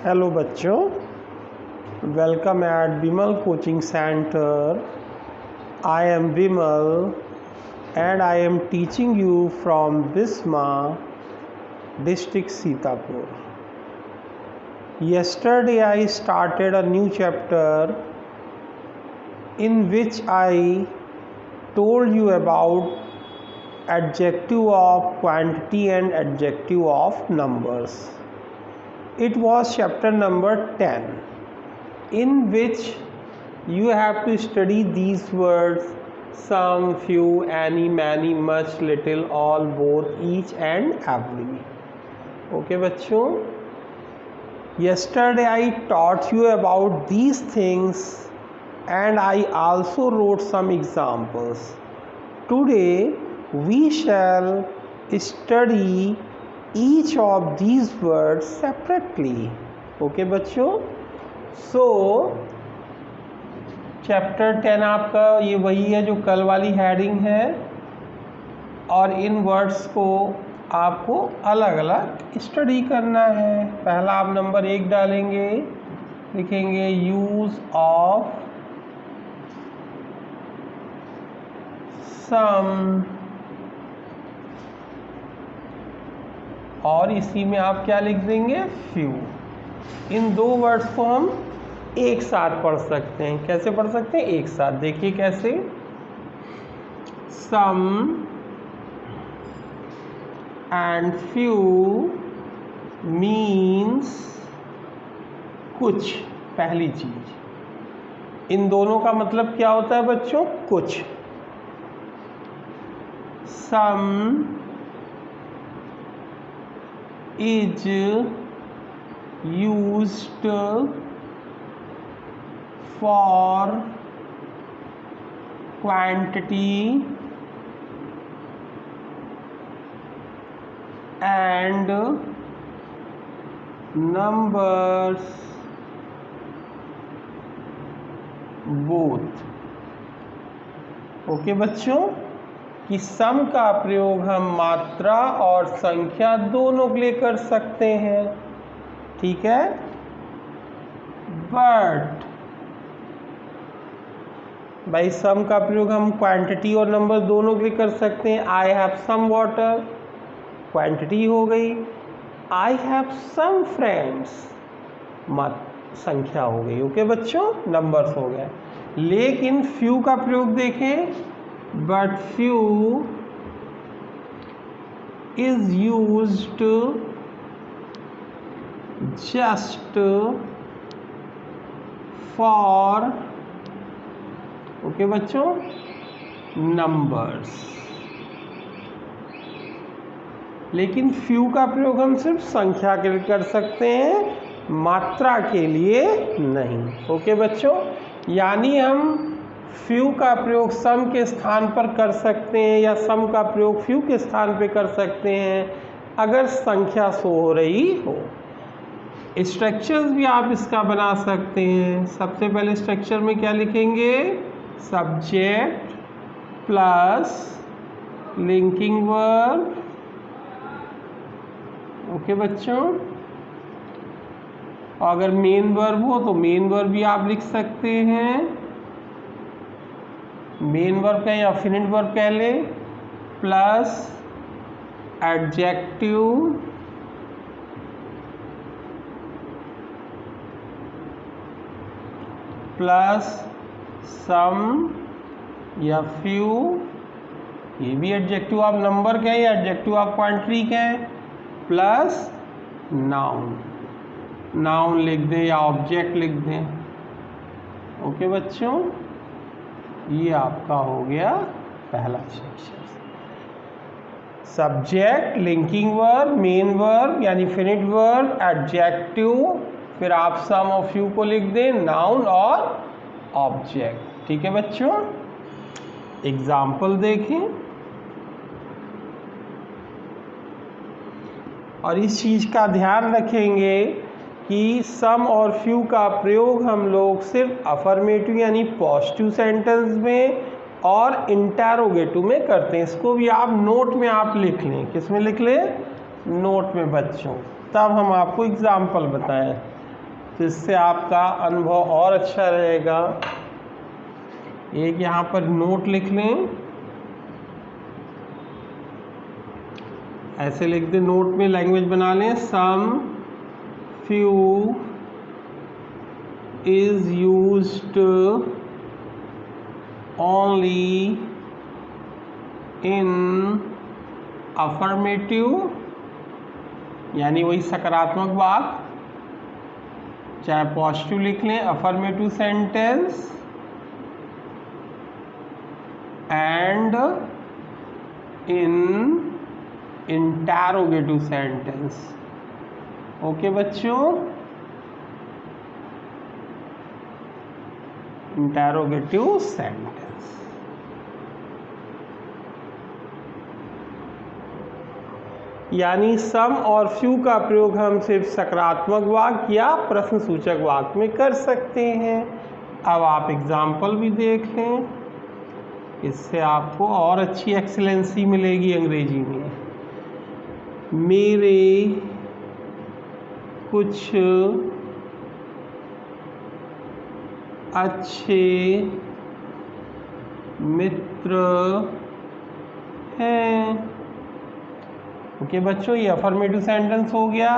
Hello बच्चों, welcome at Vimal coaching centre. I am Vimal and I am teaching you from Bisma, district Sitapur. Yesterday I started a new chapter in which I told you about adjective of quantity and adjective of numbers. It was chapter number 10, in which you have to study these words: some, few, any, many, much, little, all, both, each and every. Okay बच्चों, yesterday I taught you about these things and I also wrote some examples. Today we shall study each of these words separately. Okay बच्चों, so chapter 10 आपका ये वही है जो कल वाली heading है, और इन वर्ड्स को आपको अलग अलग स्टडी करना है। पहला आप नंबर 1 डालेंगे, लिखेंगे यूज ऑफ सम, और इसी में आप क्या लिख देंगे, फ्यू। इन दो वर्ड्स को हम एक साथ पढ़ सकते हैं। कैसे पढ़ सकते हैं? एक साथ। देखिए कैसे। सम एंड फ्यू मीन्स कुछ। पहली चीज, इन दोनों का मतलब क्या होता है बच्चों? कुछ। सम is used for quantity and numbers both. Okay बच्चों, कि सम का प्रयोग हम मात्रा और संख्या दोनों के लिए कर सकते हैं, ठीक है। बट भाई सम का प्रयोग हम क्वांटिटी और नंबर दोनों के लिए कर सकते हैं। I have some water, quantity हो गई। आई हैव सम फ्रेंड्स, संख्या हो गई। ओके बच्चों, नंबर्स हो गए। लेकिन फ्यू का प्रयोग देखें, but few is used just for, okay बच्चों, नंबर्स। लेकिन फ्यू का प्रयोग हम सिर्फ संख्या के लिए कर सकते हैं, मात्रा के लिए नहीं। ओके बच्चों, यानी हम फ्यू का प्रयोग सम के स्थान पर कर सकते हैं या सम का प्रयोग फ्यू के स्थान पर कर सकते हैं अगर संख्या शो हो रही हो। स्ट्रक्चर्स भी आप इसका बना सकते हैं। सबसे पहले स्ट्रक्चर में क्या लिखेंगे? Subject plus linking verb. Okay बच्चों, अगर मेन वर्ब हो तो मेन वर्ब भी आप लिख सकते हैं। मेन वर्ब कहें या फिनिट वर्ब कह लें, प्लस एडजेक्टिव प्लस सम या फ्यू, ये भी एडजेक्टिव ऑफ नंबर कहें या एडजेक्टिव ऑफ क्वांटिटी कहें, प्लस नाउन। नाउन लिख दें या ऑब्जेक्ट लिख दें। ओके बच्चों, ये आपका हो गया पहला section. Subject, linking verb, main verb यानी फिनिट वर्ब, एडजेक्टिव, फिर आप सम और फ्यू को लिख दें, नाउन और ऑब्जेक्ट। ठीक है बच्चों, एग्जाम्पल देखें। और इस चीज़ का ध्यान रखेंगे कि सम और फ्यू का प्रयोग हम लोग सिर्फ अफर्मेटिव यानी पॉजिटिव सेंटेंस में और इंटेरोगेटिव में करते हैं। इसको भी आप नोट में आप लिख लें। किस में लिख लें? नोट में बच्चों, तब हम आपको एग्जाम्पल बताएं। तो इससे आपका अनुभव और अच्छा रहेगा। एक यहाँ पर नोट लिख लें, ऐसे लिख दें, नोट में लैंग्वेज बना लें। Some few is used only in affirmative, यानी वही सकारात्मक वाक्य, चाहे पॉजिटिव लिख लें, affirmative sentence and in interrogative sentence. Okay बच्चों, इंटरोगेटिव सेंटेंस। यानी सम और फ्यू का प्रयोग हम सिर्फ सकारात्मक वाक्य या प्रश्नसूचक वाक्य में कर सकते हैं। अब आप एग्जाम्पल भी देख लें, इससे आपको और अच्छी एक्सीलेंसी मिलेगी अंग्रेजी में। मेरे कुछ अच्छे मित्र हैं। ओके बच्चों, ये अफर्मेटिव सेंटेंस हो गया।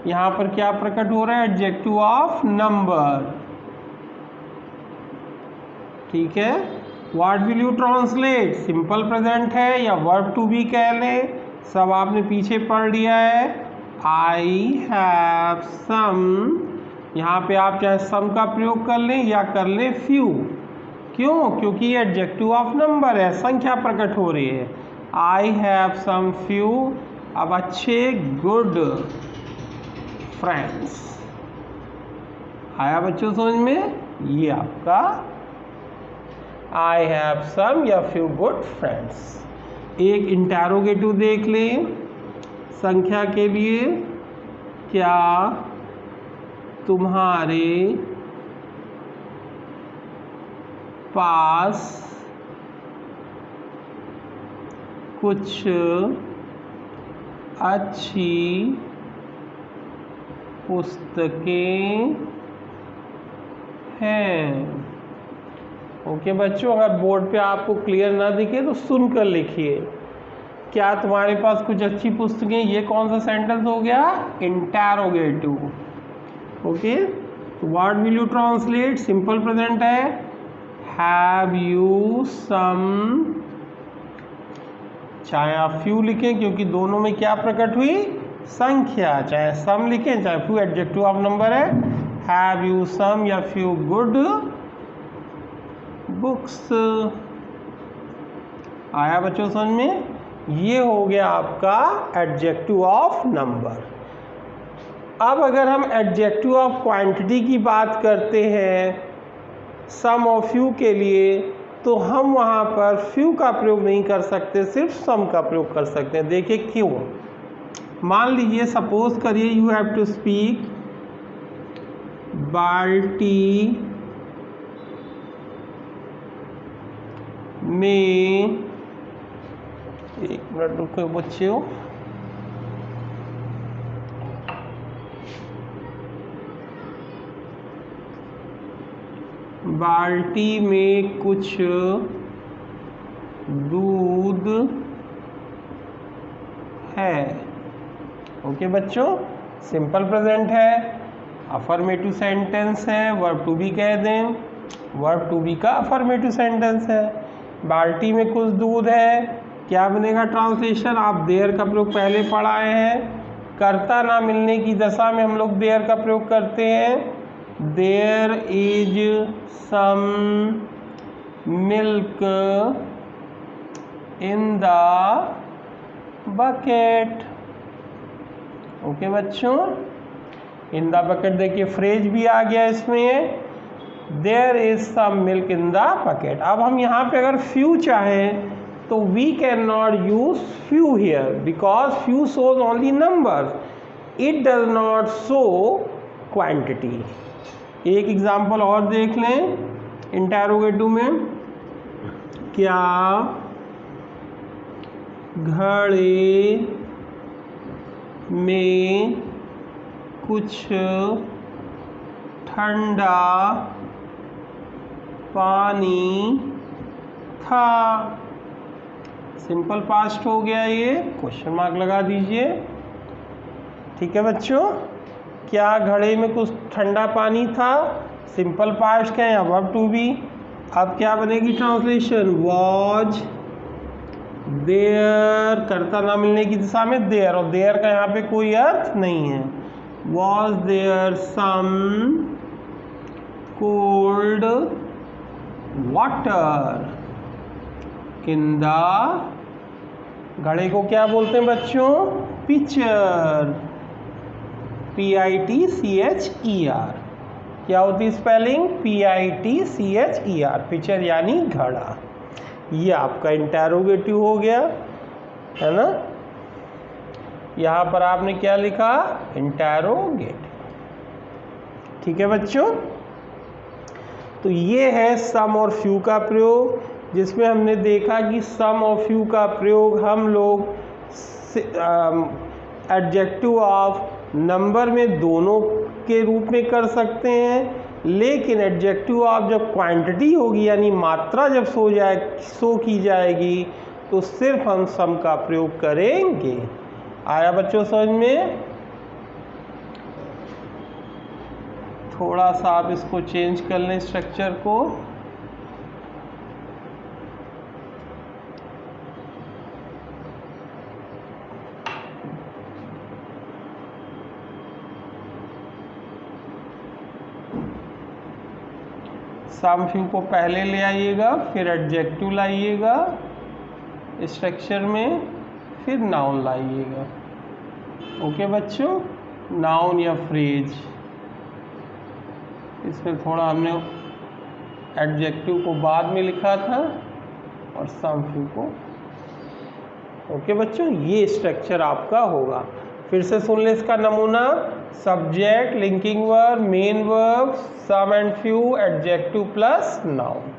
यहाँ पर क्या प्रकट हो रहा है? Adjective of number. ठीक है, what will you translate? Simple present है या वर्ब टू बी कह लें, सब आपने पीछे पढ़ लिया है। आई हैव सम, यहाँ पे आप चाहे सम का प्रयोग कर लें या कर लें फ्यू। क्यों? क्योंकि ये एडजेक्टिव ऑफ नंबर है, संख्या प्रकट हो रही है। आई हैव सम फ्यू, अब अच्छे गुड फ्रेंड्स। आया बच्चों समझ में? ये आपका आई हैव सम या फ्यू गुड फ्रेंड्स। एक इंटरोगेटिव देख लें संख्या के लिए, क्या तुम्हारे पास कुछ अच्छी पुस्तकें हैं? ओके बच्चों, अगर बोर्ड पे आपको क्लियर ना दिखे तो सुनकर लिखिए, क्या तुम्हारे पास कुछ अच्छी पुस्तकें। ये कौन सा सेंटेंस हो गया? Interrogative. Okay, what will you translate? Simple present है, हैव यू सम, चाहे आप फ्यू लिखें क्योंकि दोनों में क्या प्रकट हुई? संख्या। चाहे सम लिखें चाहे फ्यू, एडजेक्टिव ऑफ नंबर है। हैव यू सम या फ्यू गुड बुक्स। आया बच्चों समझ में? ये हो गया आपका एडजेक्टिव ऑफ नंबर। अब अगर हम एडजेक्टिव ऑफ क्वांटिटी की बात करते हैं सम और फ्यू के लिए, तो हम वहाँ पर फ्यू का प्रयोग नहीं कर सकते, सिर्फ सम का प्रयोग कर सकते हैं। देखिए क्यों। मान लीजिए, सपोज करिए, यू हैव टू स्पीक बाल्टी में, एक मिनट रुको बच्चों, बाल्टी में कुछ दूध है। ओके बच्चों, सिंपल प्रेजेंट है, अफर्मेटिव सेंटेंस है, वर्ब टू बी कह दें, वर्ब टू बी का अफर्मेटिव सेंटेंस है। बाल्टी में कुछ दूध है, क्या बनेगा ट्रांसलेशन? आप देयर का प्रयोग पहले पढ़ाए हैं। कर्ता ना मिलने की दशा में हम लोग देयर का प्रयोग करते हैं। There is some milk in the bucket. Okay बच्चों, इन द बकेट देखिए फ्रेज भी आ गया इसमें, there is some milk in the bucket. अब हम यहाँ पे अगर फ्यू चाहें तो we can not use few here because few shows only number, it does not show quantity. एक एग्जाम्पल और देख लें इंटरोगेटिव में, क्या घड़े में कुछ ठंडा पानी था। सिंपल पास्ट हो गया, ये क्वेश्चन मार्क लगा दीजिए। ठीक है बच्चों, क्या घड़े में कुछ ठंडा पानी था? सिंपल पास्ट का है, वर्ब टू बी। अब क्या बनेगी ट्रांसलेशन? वॉज देयर, कर्ता ना मिलने की दिशा में देयर, और देयर का यहाँ पे कोई अर्थ नहीं है। Was there some cold water in the, घड़े को क्या बोलते हैं बच्चों? Pitcher, PITCHER। क्या होती है स्पेलिंग? PITCHER, पिचर यानी घड़ा। ये आपका इंटेरोगेटिव हो गया है ना। यहां पर आपने क्या लिखा? इंटेरोगेटिव। ठीक है बच्चों, तो ये है सम और फ्यू का प्रयोग, जिसमें हमने देखा कि सम और फ्यू का प्रयोग हम लोग एडजेक्टिव ऑफ नंबर में दोनों के रूप में कर सकते हैं, लेकिन एडजेक्टिव ऑफ जब क्वांटिटी होगी यानी मात्रा जब शो की जाएगी तो सिर्फ हम सम का प्रयोग करेंगे। आया बच्चों समझ में? थोड़ा सा आप इसको चेंज कर लें स्ट्रक्चर को। सम फ्यू को पहले ले आइएगा, फिर एडजेक्टिव लाइएगा स्ट्रक्चर में, फिर नाउन लाइएगा। ओके बच्चों, नाउन या फ्रेज, इसमें थोड़ा हमने एडजेक्टिव को बाद में लिखा था और सम फ्यू को। ओके बच्चों, ये स्ट्रक्चर आपका होगा। फिर से सुन ले इसका नमूना। Subject, linking verb, main verb, some and few, adjective plus noun.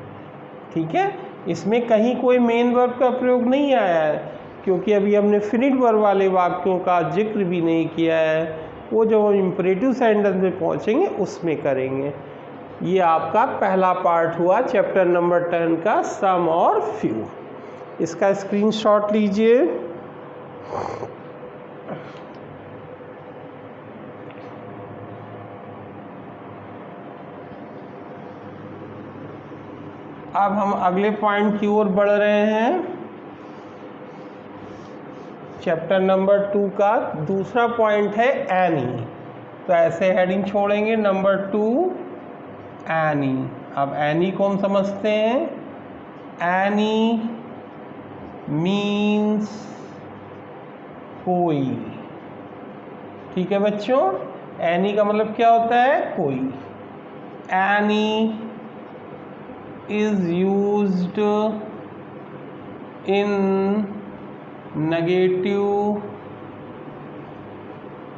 ठीक है, इसमें कहीं कोई मेन वर्ब का प्रयोग नहीं आया है, क्योंकि अभी हमने फिनिट वर्ब वाले वाक्यों का जिक्र भी नहीं किया है। वो जब हम इंपरेटिव सेंटेंस में पहुंचेंगे उसमें करेंगे। ये आपका पहला पार्ट हुआ चैप्टर नंबर 10 का सम और फ्यू। इसका स्क्रीनशॉट लीजिए। अब हम अगले पॉइंट की ओर बढ़ रहे हैं। चैप्टर नंबर 2 का दूसरा पॉइंट है एनी। तो ऐसे हेडिंग छोड़ेंगे, नंबर 2 एनी। अब एनी को हम समझते हैं। एनी मीन्स कोई। ठीक है बच्चों, एनी का मतलब क्या होता है? कोई। Any is used in negative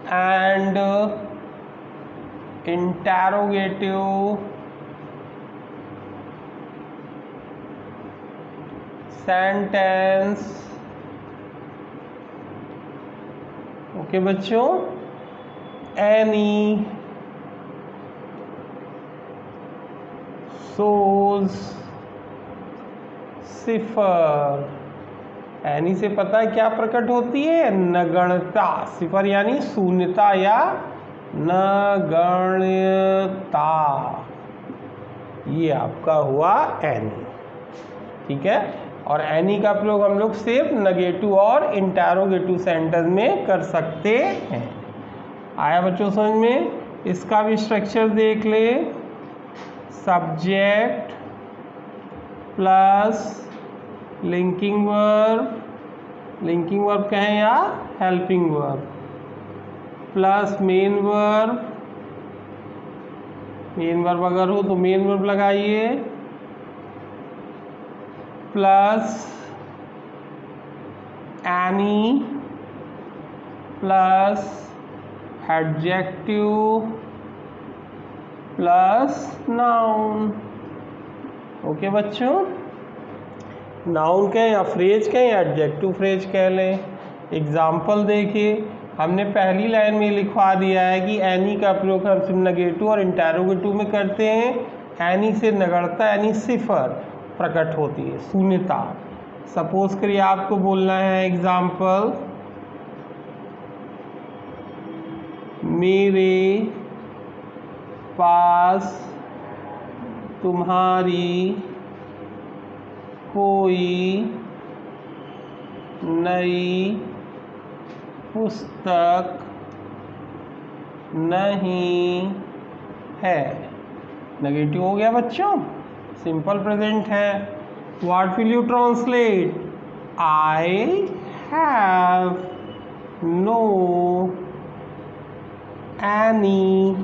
and interrogative sentence। Okay बच्चों, any सोज सिफर। एनी से पता है क्या प्रकट होती है? नगण्यता। सिफर यानी शून्यता या नगण्यता। ये आपका हुआ एनी। ठीक है, और एनी का प्रयोग हम लोग सिर्फ नेगेटिव और इंटेरोगेटिव सेंटेंस में कर सकते हैं। आया बच्चों समझ में? इसका भी स्ट्रक्चर देख ले। Subject plus linking verb, linking verb कहें या helping verb, plus main verb. Main verb अगर हो तो मेन वर्ब लगाइए, plus any, plus adjective, plus noun. Okay बच्चों, नाउन कहें या फ्रेज कहें या एडजेक्टिव फ्रेज कह लें। एग्जाम्पल देखिए, हमने पहली लाइन में लिखवा दिया है कि एनी का प्रयोग हम सिर्फ नेगेटिव और इंटेरोगेटिव में करते हैं। एनी से नगण्यता यानी सिफर प्रकट होती है, शून्यता। सपोज करिए आपको बोलना है एग्जाम्पल, मेरे पास तुम्हारी कोई नई पुस्तक नहीं है। नेगेटिव हो गया बच्चों, सिंपल प्रेजेंट है। What will you translate? I have no any.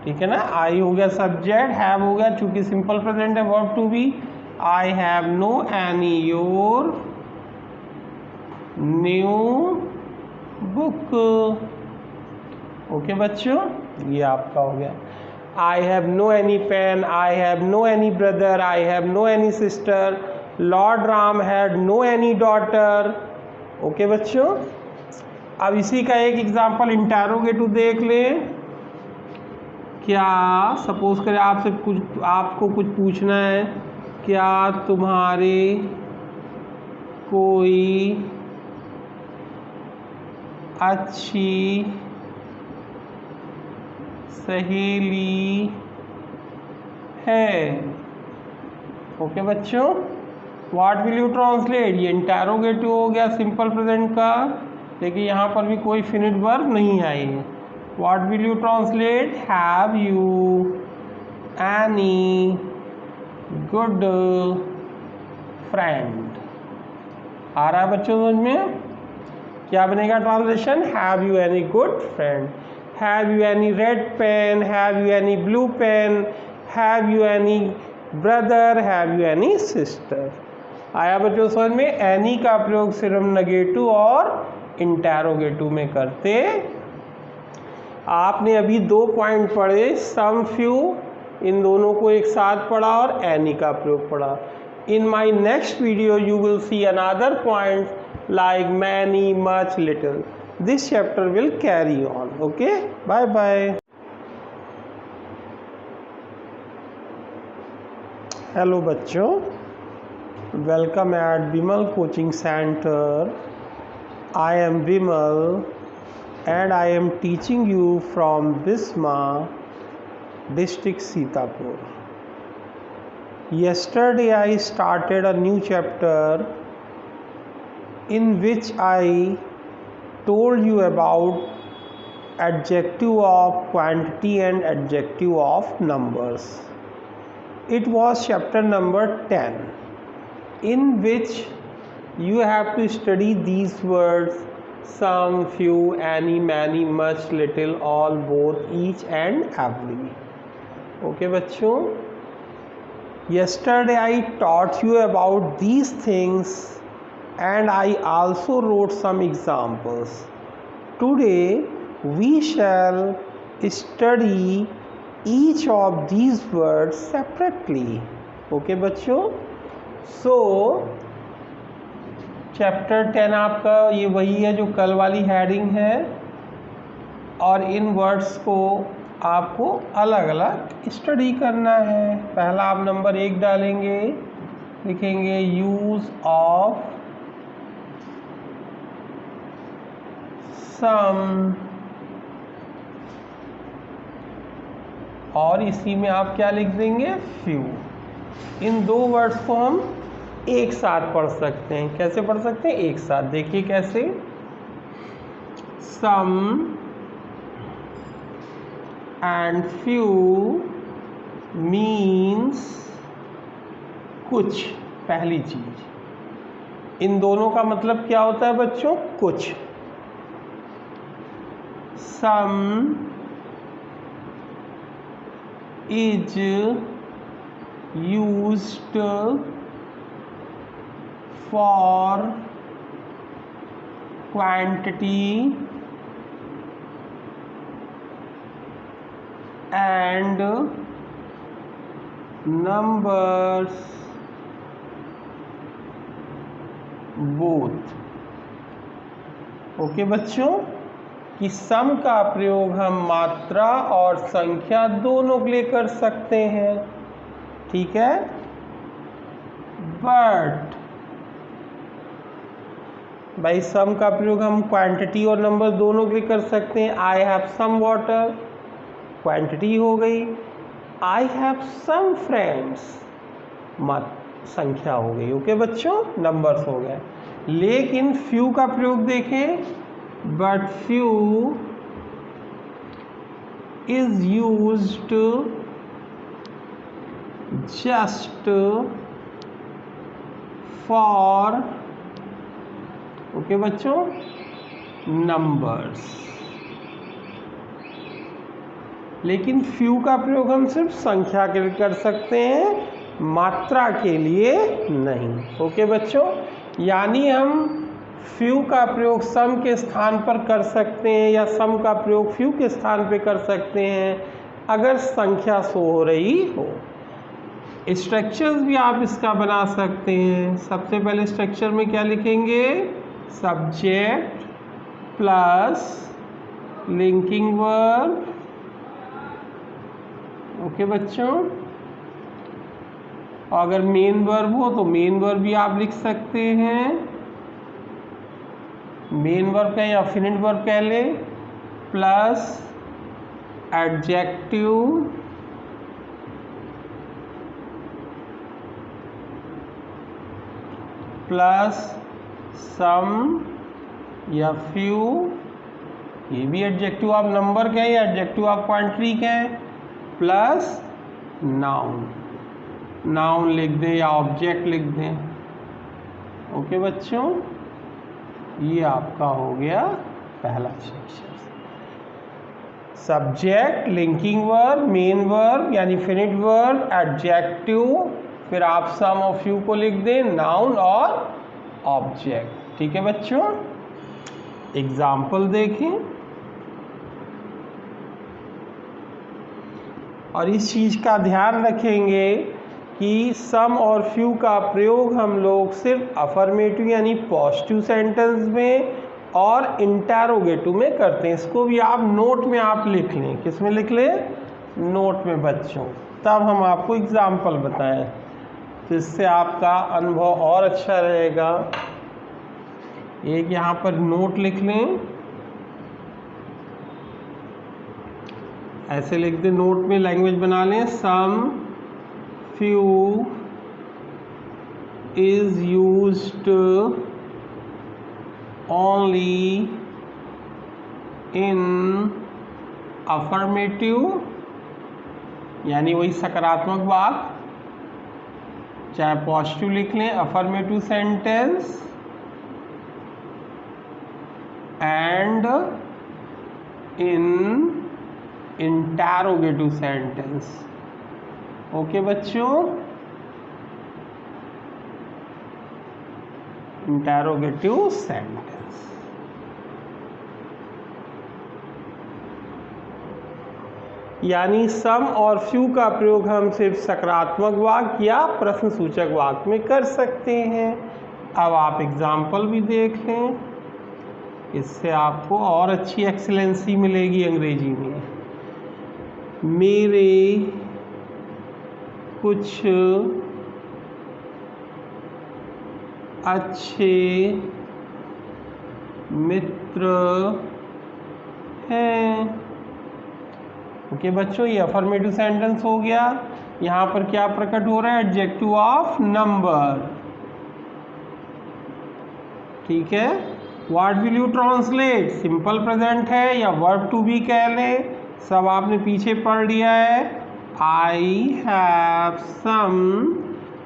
ठीक है ना, आई हो गया सब्जेक्ट, हैव हो गया, चूंकि सिंपल प्रेजेंट है verb to be. I have no any your new book. Okay बच्चों, ये आपका हो गया। I have no any pen, I have no any brother, I have no any sister, lord Ram had no any daughter. Okay बच्चों, अब इसी का एक एग्जाम्पल इंटेरोगेटिव देख लें। क्या सपोज करें आपको कुछ पूछना है, क्या तुम्हारे कोई अच्छी सहेली है? ओके बच्चों, व्हाट विल यू ट्रांसलेट? ये इंटेरोगेटिव हो गया सिंपल प्रेजेंट का, लेकिन यहाँ पर भी कोई फिनिट वर्ब नहीं आई है। What will you translate? Have you any good friend? आ रहा है बच्चों समझ में? क्या बनेगा translation? Have you any good friend, have you any red pen, have you any blue pen, have you any brother, have you any sister. आया बच्चों समझ में? एनी का प्रयोग सिर्फ नेगेटिव और इंटेरोगेटिव में करते। आपने अभी 2 पॉइंट पढ़े, सम फ्यू, इन दोनों को एक साथ पढ़ा और एनी का प्रयोग पढ़ा। In my next video you will see another point like many, much, little. This chapter will carry on. Okay, bye bye. Hello बच्चों, welcome at Vimal coaching centre. I am Vimal and I am teaching you from Bisma, district Sitapur. Yesterday I started a new chapter in which I told you about adjective of quantity and adjective of numbers. It was chapter number 10, in which you have to study these words: some, few, any, many, much, little, all, both, each and every. Okay बच्चों, yesterday I taught you about these things and I also wrote some examples. Today we shall study each of these words separately. Okay बच्चों, so chapter 10 आपका ये वही है जो कल वाली heading है, और इन वर्ड्स को आपको अलग अलग स्टडी करना है। पहला आप नंबर 1 डालेंगे, लिखेंगे यूज ऑफ सम, और इसी में आप क्या लिख देंगे? फ्यू। इन 2 वर्ड्स को हम एक साथ पढ़ सकते हैं। कैसे पढ़ सकते हैं? एक साथ, देखिए कैसे। सम एंड फ्यू मीन्स कुछ, पहली चीज। इन दोनों का मतलब क्या होता है बच्चों? कुछ। सम is used for quantity and numbers both. Okay बच्चों, कि सम का प्रयोग हम मात्रा और संख्या दोनों के लिए कर सकते हैं, ठीक है। बट भाई सम का प्रयोग हम क्वांटिटी और नंबर दोनों के लिए कर सकते हैं। I have some water, quantity हो गई। आई हैव सम फ्रेंड्स, संख्या हो गई। ओके बच्चों, नंबर्स हो गए। लेकिन फ्यू का प्रयोग देखें, but few is used just for, okay बच्चों, नंबर्स। लेकिन फ्यू का प्रयोग हम सिर्फ संख्या के लिए कर सकते हैं, मात्रा के लिए नहीं। ओके बच्चों, यानी हम फ्यू का प्रयोग सम के स्थान पर कर सकते हैं या सम का प्रयोग फ्यू के स्थान पर कर सकते हैं अगर संख्या शो हो रही हो। स्ट्रक्चर्स भी आप इसका बना सकते हैं। सबसे पहले स्ट्रक्चर में क्या लिखेंगे, subject plus linking verb. Okay बच्चों, अगर मेन वर्ब हो तो मेन वर्ब भी आप लिख सकते हैं, मेन वर्ब कहें या फिनिट वर्ब कह ले, प्लस एडजेक्टिव प्लस सम या फ्यू, ये भी एडजेक्टिव आप नंबर कहें या एडजेक्टिव आप क्वांटिटी कहें, प्लस नाउन, नाउन लिख दें या ऑब्जेक्ट लिख दें। ओके बच्चों, ये आपका हो गया पहला section. Subject, linking verb, main verb यानी फिनिट वर्ब, एडजेक्टिव, फिर आप सम और फ्यू को लिख दें, नाउन और ऑब्जेक्ट। ठीक है बच्चों, एग्जाम्पल देखें। और इस चीज़ का ध्यान रखेंगे कि सम और फ्यू का प्रयोग हम लोग सिर्फ अफर्मेटिव यानी पॉजिटिव सेंटेंस में और इंटरोगेटिव में करते हैं। इसको भी आप नोट में आप लिख लें। किस में लिख लें, नोट में बच्चों, तब हम आपको एग्जाम्पल बताएं, तो इससे आपका अनुभव और अच्छा रहेगा। एक यहाँ पर नोट लिख लें, ऐसे लिख दें, नोट में लैंग्वेज बना लें, some few is used only in affirmative यानी वही सकारात्मक वाक्य, चाहे पॉजिटिव लिख लें, affirmative sentence, and in interrogative sentence. Okay बच्चों, इंटरोगेटिव सेंटेंस। यानी सम और फ्यू का प्रयोग हम सिर्फ सकारात्मक वाक्य या प्रश्नसूचक वाक्य में कर सकते हैं। अब आप एग्जाम्पल भी देख लें, इससे आपको और अच्छी एक्सीलेंसी मिलेगी अंग्रेजी में। मेरे कुछ अच्छे मित्र हैं। ओके बच्चों, ये अफर्मेटिव सेंटेंस हो गया। यहाँ पर क्या प्रकट हो रहा है, एडजेक्टिव ऑफ नंबर। ठीक है, what will you translate, simple present है या वर्ब टू बी कह लें, सब आपने पीछे पढ़ लिया है। आई हैव सम,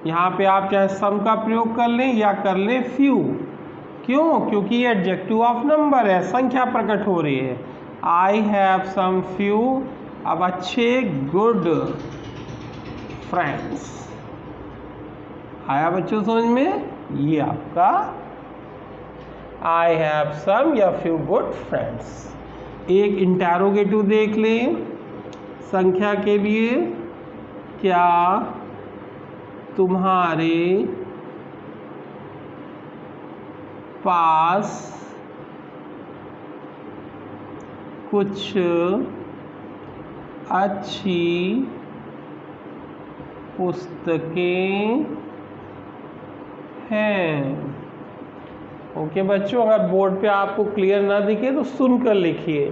यहाँ पे आप चाहे सम का प्रयोग कर लें या कर लें फ्यू। क्यों, क्योंकि ये एडजेक्टिव ऑफ नंबर है, संख्या प्रकट हो रही है। आई हैव सम फ्यू, अब अच्छे गुड फ्रेंड्स। आया बच्चों समझ में, ये आपका आई हैव सम या फ्यू गुड फ्रेंड्स। एक इंटरोगेटिव देख लें संख्या के लिए, क्या तुम्हारे पास कुछ अच्छी पुस्तकें हैं। ओके बच्चों, अगर बोर्ड पे आपको क्लियर ना दिखे तो सुनकर लिखिए।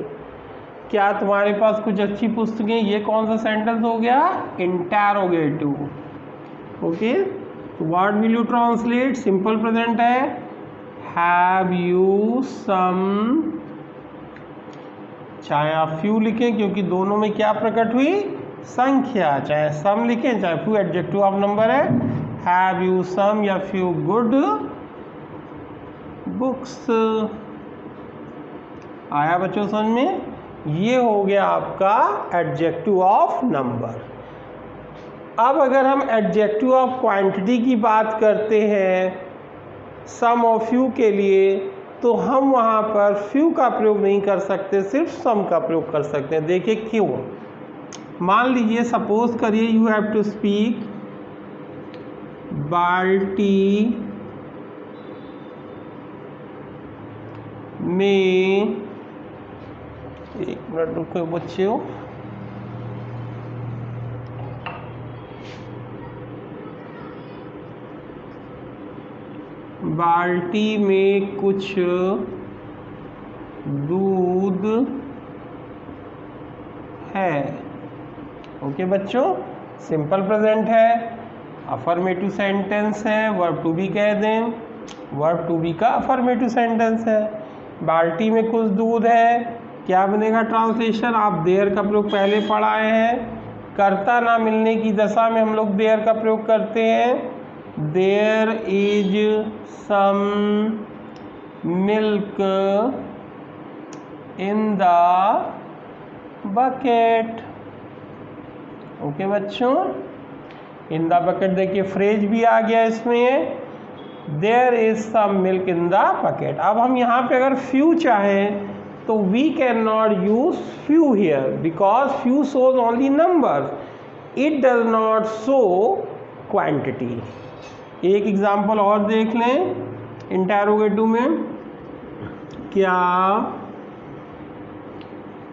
क्या तुम्हारे पास कुछ अच्छी पुस्तकें, ये कौन सा सेंटेंस हो गया? Interrogative. Okay, what will you translate? Simple present है, हैव यू सम, चाहे आप फ्यू लिखें क्योंकि दोनों में क्या प्रकट हुई? संख्या। चाहे सम लिखें चाहे फ्यू, एडजेक्टिव ऑफ नंबर है। हैव यू सम या फ्यू गुड बुक्स। आया बच्चों समझ में? ये हो गया आपका एडजेक्टिव ऑफ नंबर। अब अगर हम एडजेक्टिव ऑफ क्वांटिटी की बात करते हैं सम और फ्यू के लिए, तो हम वहाँ पर फ्यू का प्रयोग नहीं कर सकते, सिर्फ सम का प्रयोग कर सकते हैं। देखिए क्यों। मान लीजिए, सपोज करिए यू हैव टू स्पीक बाल्टी में, एक मिनट रुको बच्चों, बाल्टी में कुछ दूध है। ओके बच्चों, सिंपल प्रेजेंट है, अफर्मेटिव सेंटेंस है, वर्ब टू बी कह दें, वर्ब टू बी का अफर्मेटिव सेंटेंस है। बाल्टी में कुछ दूध है, क्या बनेगा ट्रांसलेशन? आप देयर का प्रयोग पहले पढ़ाए हैं। कर्ता ना मिलने की दशा में हम लोग देयर का प्रयोग करते हैं। There is some milk in the bucket. Okay बच्चों, इन द बकेट देखिए फ्रेज भी आ गया इसमें, there is some milk in the bucket. अब हम यहाँ पे अगर फ्यू चाहें तो we can not use few here because few shows only number, it does not show quantity. एक एग्जाम्पल और देख लें इंटरोगेटिव में, क्या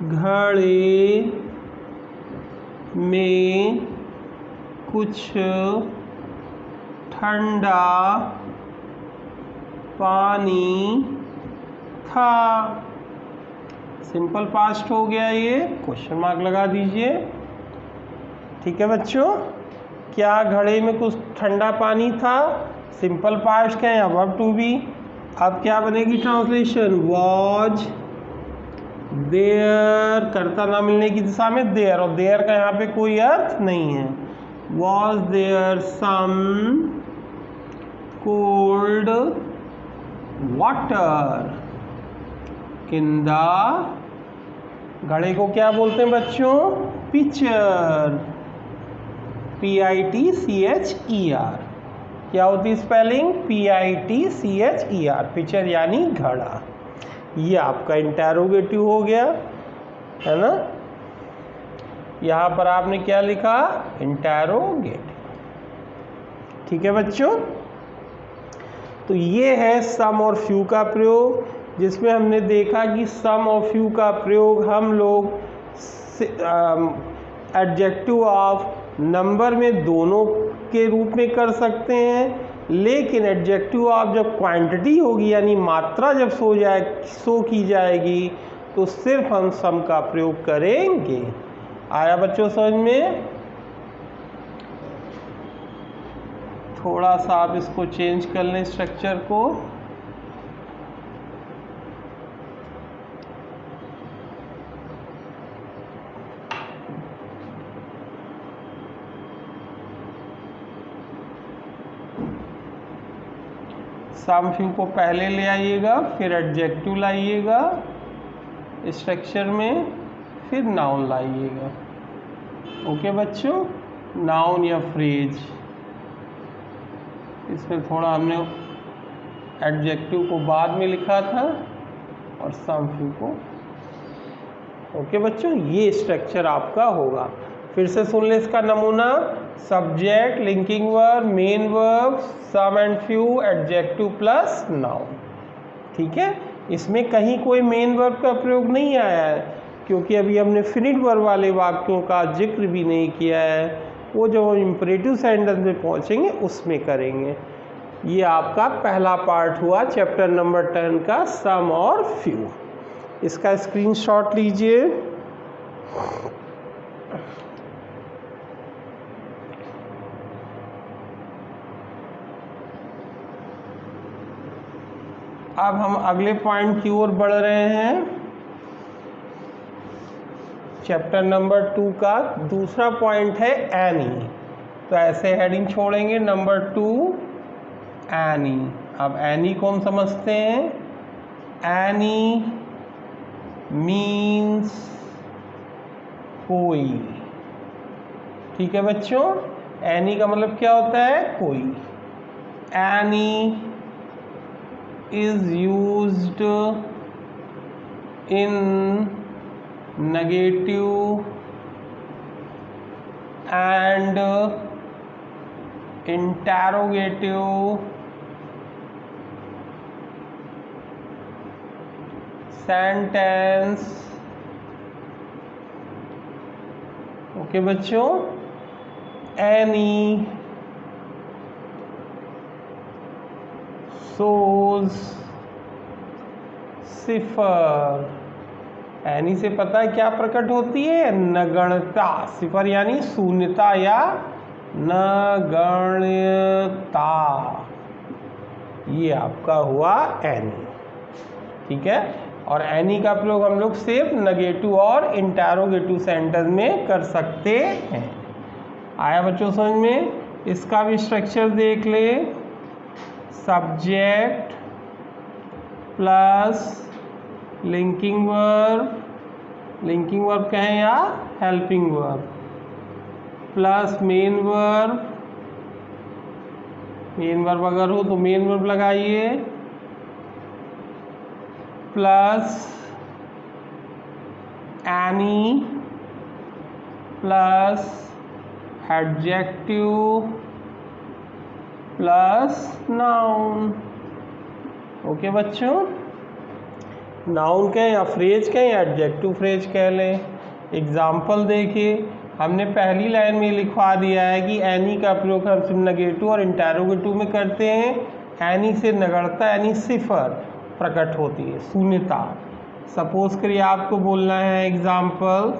घड़े में कुछ ठंडा पानी था? सिंपल पास्ट हो गया, ये क्वेश्चन मार्क लगा दीजिए। ठीक है बच्चों, क्या घड़े में कुछ ठंडा पानी था? सिंपल पास्ट का या वर्ब टू बी। अब क्या बनेगी ट्रांसलेशन? वॉज देयर, कर्ता ना मिलने की दिशा में देयर, और देयर का यहाँ पे कोई अर्थ नहीं है। Was there some cold water in the, घड़े को क्या बोलते हैं बच्चों? Pitcher, PITCHER। क्या होती है स्पेलिंग? PITCHER, पिचर यानी घड़ा। ये आपका इंटरोगेटिव हो गया है ना। यहाँ पर आपने क्या लिखा? इंटरोगेटिव। ठीक है बच्चों, तो ये है सम और फ्यू का प्रयोग, जिसमें हमने देखा कि सम और फ्यू का प्रयोग हम लोग एडजेक्टिव ऑफ नंबर में दोनों के रूप में कर सकते हैं, लेकिन एडजेक्टिव ऑफ जब क्वांटिटी होगी यानी मात्रा जब शो की जाएगी तो सिर्फ हम सम का प्रयोग करेंगे। आया बच्चों समझ में? थोड़ा सा आप इसको चेंज कर लें स्ट्रक्चर को। सम फ्यू को पहले ले आइएगा, फिर एडजेक्टिव लाइएगा स्ट्रक्चर में, फिर नाउन लाइएगा। ओके बच्चों, नाउन या फ्रेज, इसमें थोड़ा हमने एडजेक्टिव को बाद में लिखा था और सम फ्यू को। ओके बच्चों, ये स्ट्रक्चर आपका होगा। फिर से सुन ले इसका नमूना। Subject, linking verb, main verb, some and few, adjective plus noun. ठीक है, इसमें कहीं कोई मेन वर्ब का प्रयोग नहीं आया है, क्योंकि अभी हमने फिनिट वर्ब वाले वाक्यों का जिक्र भी नहीं किया है, वो जब हम इम्परेटिव सेंटेंस में पहुंचेंगे उसमें करेंगे। ये आपका पहला पार्ट हुआ चैप्टर नंबर 10 का सम और फ्यू। इसका स्क्रीनशॉट लीजिए। अब हम अगले पॉइंट की ओर बढ़ रहे हैं। चैप्टर नंबर 2 का दूसरा पॉइंट है एनी। तो ऐसे हेडिंग छोड़ेंगे, नंबर 2 एनी। अब एनी को हम समझते हैं। एनी मीन्स कोई। ठीक है बच्चों, एनी का मतलब क्या होता है? कोई। Any is used in negative and interrogative sentence. Okay बच्चों, एनी सोज सिफर। एनी से पता है क्या प्रकट होती है? नगण्यता। सिफर यानी शून्यता या नगण्यता। ये आपका हुआ एनी। ठीक है, और एनी का प्रयोग हम लोग सिर्फ नेगेटिव और इंटेरोगेटिव सेंटेंस में कर सकते हैं। आया बच्चों समझ में? इसका भी स्ट्रक्चर देख ले। सब्जेक्ट प्लस लिंकिंग वर्ब कहें या helping verb, plus main verb अगर हो तो मेन वर्ब लगाइए, plus any plus adjective plus noun. Okay बच्चों, नाउन कहें या फ्रेज कहें या एडजेक्टिव फ्रेज कह लें। एग्जाम्पल देखिए, हमने पहली लाइन में लिखवा दिया है कि एनी का प्रयोग हम सिर्फ नेगेटिव और इंटेरोगेटिव में करते हैं। एनी से नगण्यता यानी सिफर प्रकट होती है, शून्यता। सपोज करिए आपको बोलना है एग्जाम्पल,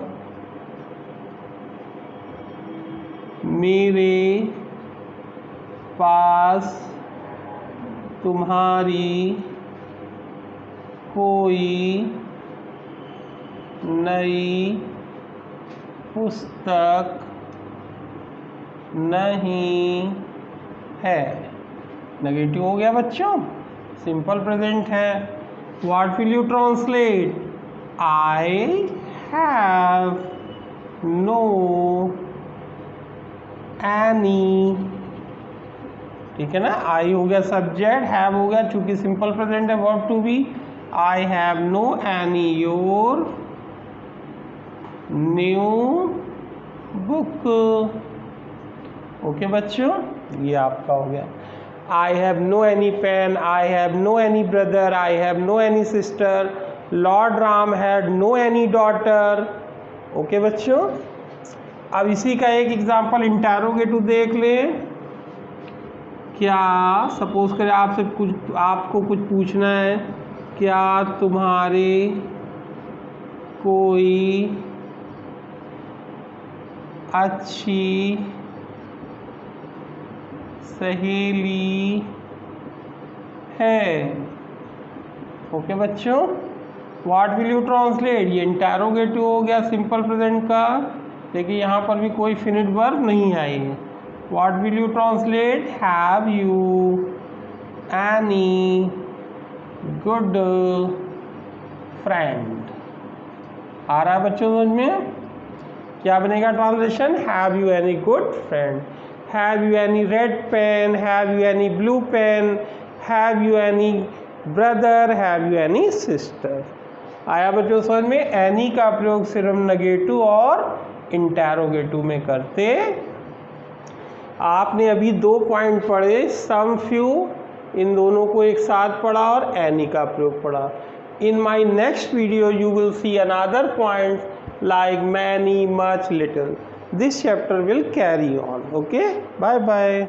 मेरे पास तुम्हारी कोई नई पुस्तक नहीं है। नेगेटिव हो गया बच्चों, सिंपल प्रेजेंट है। What will you translate? I have no any. ठीक है ना, आई हो गया सब्जेक्ट, हैव हो गया, चूंकि सिंपल प्रेजेंट है verb to be. I have no any your new book. Okay बच्चों, ये आपका हो गया। I have no any pen, I have no any brother, I have no any sister, lord Ram had no any daughter. Okay बच्चों, अब इसी का एक एग्जाम्पल इंटेरोगेटिव देख लें। क्या सपोज करें आपको कुछ पूछना है, क्या तुम्हारे कोई अच्छी सहेली है? ओके बच्चों, व्हाट विल यू ट्रांसलेट? ये इंटेरोगेटिव हो गया सिंपल प्रेजेंट का, लेकिन यहाँ पर भी कोई फिनिट वर्ब नहीं आई है। What will you translate? Have you any good friend? आ रहा है बच्चों समझ में? क्या बनेगा translation? Have you any good friend, have you any red pen, have you any blue pen, have you any brother, have you any sister. आया बच्चों समझ में? एनी का प्रयोग सिर्फ नेगेटिव और इंटेरोगेटिव में करते। आपने अभी 2 पॉइंट पढ़े, सम फ्यू, इन दोनों को एक साथ पढ़ा और एनी का प्रयोग पढ़ा। in my next video you will see another point like many, much, little. This chapter will carry on. Okay, bye bye.